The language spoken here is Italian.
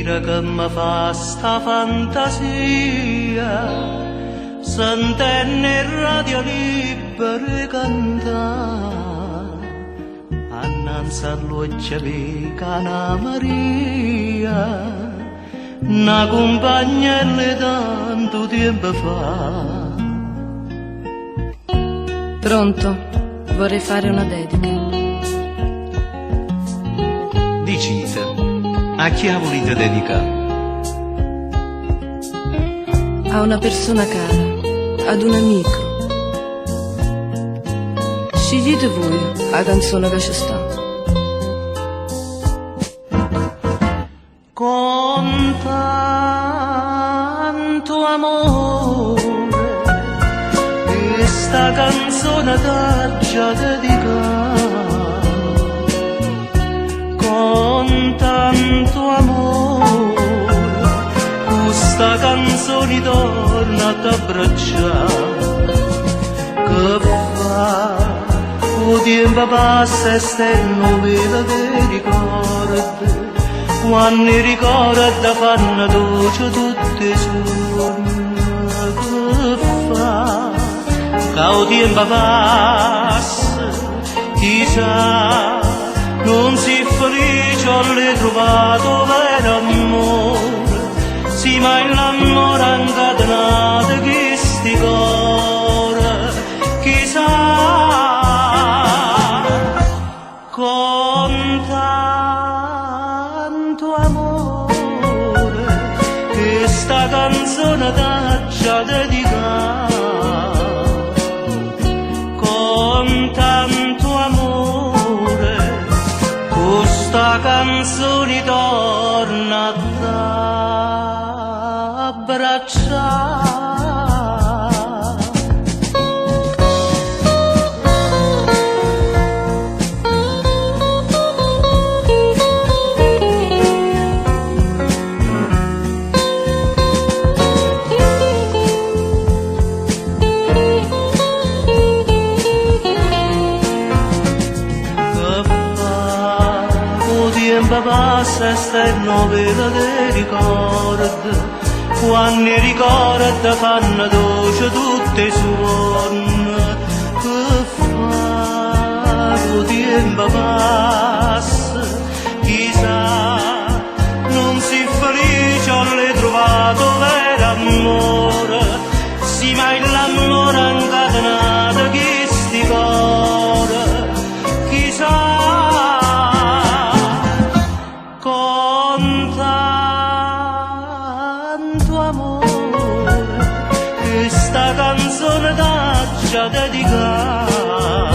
respira che mi fa sta fantasia, sentendo il radio libero cantare, annanzi all'occhio di Cana Maria, una compagna di tanto tempo fa. Pronto? Vorrei fare una dedica. Dicite, a chi ha voluto dedicare? A una persona cara, ad un amico. Scegliete voi la canzone che ci sta. Con tanto amore, questa canzone t'aggia dedicata. Con tanto amore, questa canzone torna ad abbracciare. Che fa? Il tempo passa e stenno vela che ricordi, quando i ricordi fanno dolce tutti i giorni. Che fa? Che il tempo passa, chissà, non si felice, ho ritrovato vero amore, sì, ma l'amore ha incatenato questi cuore, chissà. Con tanto amore, questa canzone t'aggia dedicata. Con tanto amore, questa canzone torna ad abbracciare. Il tempo passa e stenno vela che ricordi, quando i ricordi fanno dolce tutti i suoni. Che fa? Il tempo passa, chissà, non si felice, ho ritrovato vero amore, sì, ma l'amore ha incatenato questi cuori, chissà. Con tanto amore, questa canzone t'aggia dedicata.